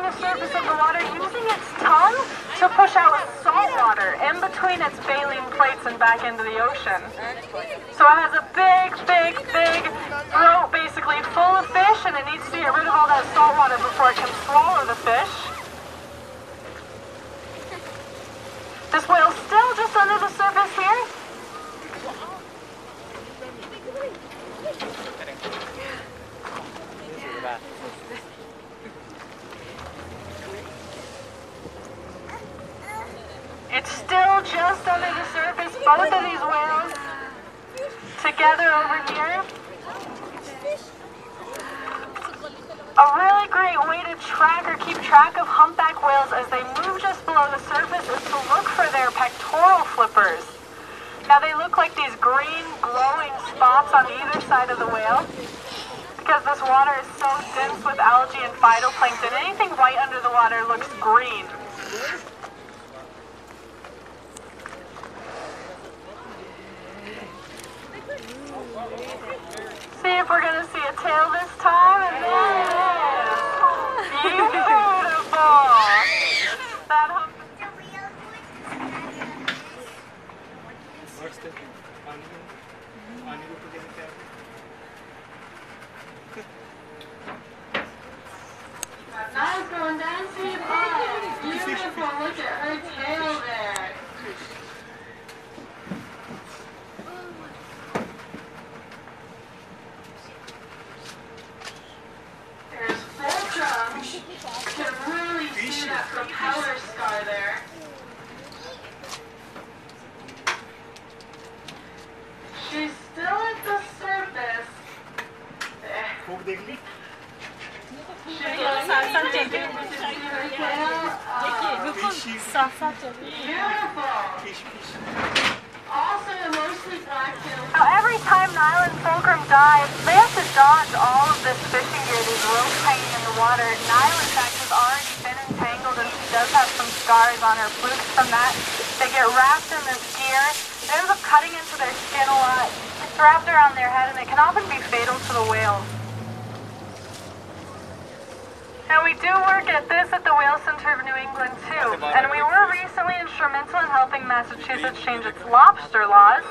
the surface of the water using its tongue to push out salt water in between its baleen plates and back into the ocean. So it has a big throat basically full of fish, and it needs to get rid of all that salt water before it can swallow the fish. This whale's still just under the surface here. It's still just under the surface, both of these whales together over here. A really great way to track or keep track of humpback whales as they move just below the surface is to look for their pectoral flippers. Now they look like these green glowing spots on either side of the whale because this water is so dense with algae and phytoplankton. Anything white under the water looks green. See if we're going to see a tail this time, and there it is. Beautiful. That hump. Nice going down, see it. Oh, beautiful. Look at her tail there. You can really see that propeller scar there. She's still at the surface. Also, mostly black-tailed. Now, every time Nile and Fulcrum dive, they have to dodge all of this fishing gear, these ropes hanging in the water. Nile, in fact, has already been entangled, and she does have some scars on her flukes from that. They get wrapped in this gear. It ends up cutting into their skin a lot. It's wrapped around their head, and it can often be fatal to the whales. And we do work at this at the Whale Center of New England too. And we were recently instrumental in helping Massachusetts change its lobster laws.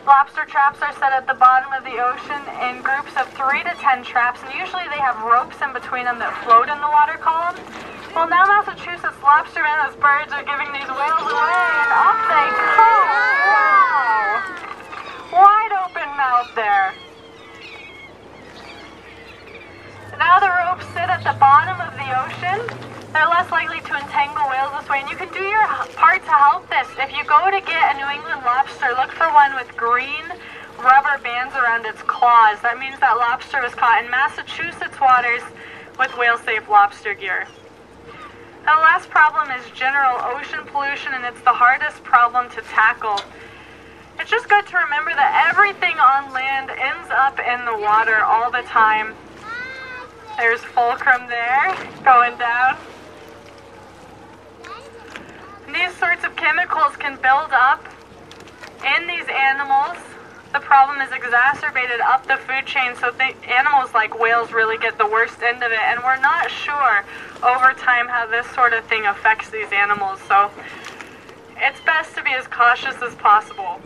Lobster traps are set at the bottom of the ocean in groups of 3 to 10 traps, and usually they have ropes in between them that float in the water column. Well, now Massachusetts lobstermen, as birds, are giving these whales away, and up they come. Wow! Wide open mouth there. Now the ropes sit at the bottom of the ocean. They're less likely to entangle whales this way, and you can do your part to help this. If you go to get a New England lobster, look for one with green rubber bands around its claws. That means that lobster was caught in Massachusetts waters with whale-safe lobster gear. Now, the last problem is general ocean pollution, and it's the hardest problem to tackle. It's just good to remember that everything on land ends up in the water all the time. There's Fulcrum there, going down. And these sorts of chemicals can build up in these animals. The problem is exacerbated up the food chain, so animals like whales really get the worst end of it. And we're not sure over time how this sort of thing affects these animals, so it's best to be as cautious as possible.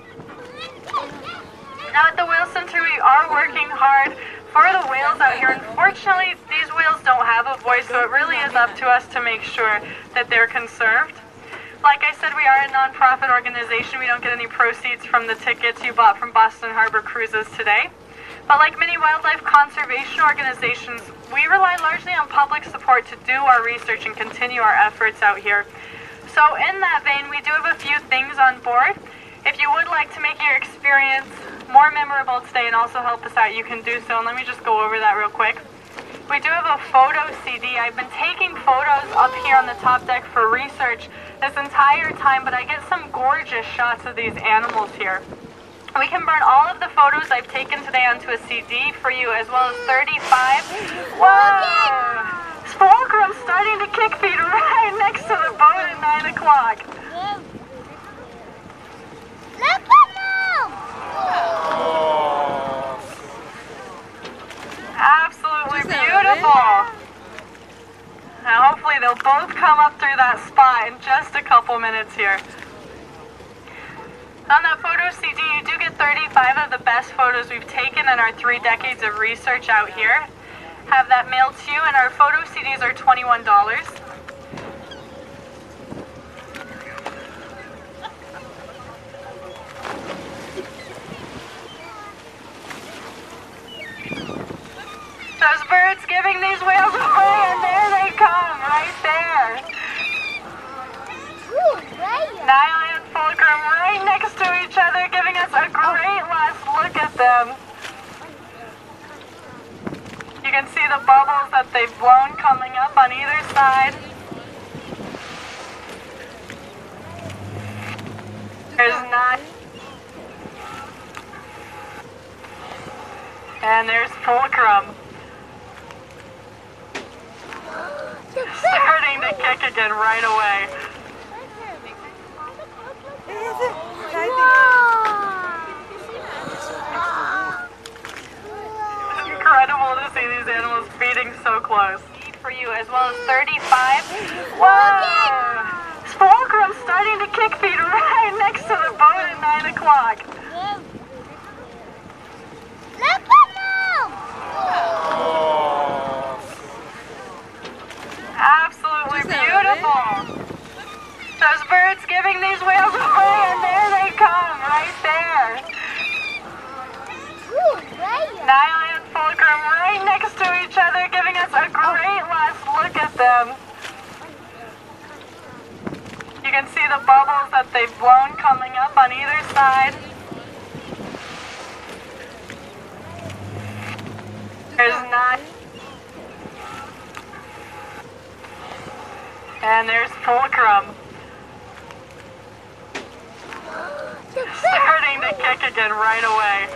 Now at the Whale Center, we are working hard for the whales out here. Unfortunately, these whales don't have a voice, so it really is up to us to make sure that they're conserved. Like I said, we are a non-profit organization. We don't get any proceeds from the tickets you bought from Boston Harbor Cruises today. But like many wildlife conservation organizations, we rely largely on public support to do our research and continue our efforts out here. So in that vein, we do have a few things on board. If you would like to make your experience more memorable today and also help us out, you can do so. And let me just go over that real quick. We do have a photo CD. I've been taking photos up here on the top deck for research this entire time, but I get some gorgeous shots of these animals here. We can burn all of the photos I've taken today onto a CD for you, as well as 35. Whoa! Fulcrum's starting to kick feet right next to the boat at 9 o'clock. Look at them! Absolutely beautiful. worry, they'll both come up through that spot in just a couple minutes here. On that photo CD, you do get 35 of the best photos we've taken in our 3 decades of research out here. Have that mailed to you, and our photo CDs are $21. Those birds giving these whales away, and there they come, right there. Nile and Fulcrum right next to each other, giving us a great last look at them. You can see the bubbles that they've blown coming up on either side. There's not. And there's Fulcrum. Starting to kick again right away. It's incredible to see these animals feeding so close. For you, as well as 35. Whoa! Fulcrum starting to kick feed right next to the boat at 9 o'clock. Absolutely beautiful. Those birds giving these whales away, and there they come, right there. Nile and Fulcrum right next to each other, giving us a great last look at them. You can see the bubbles that they've blown coming up on either side. There's not. And there's Fulcrum. Starting to kick again right away.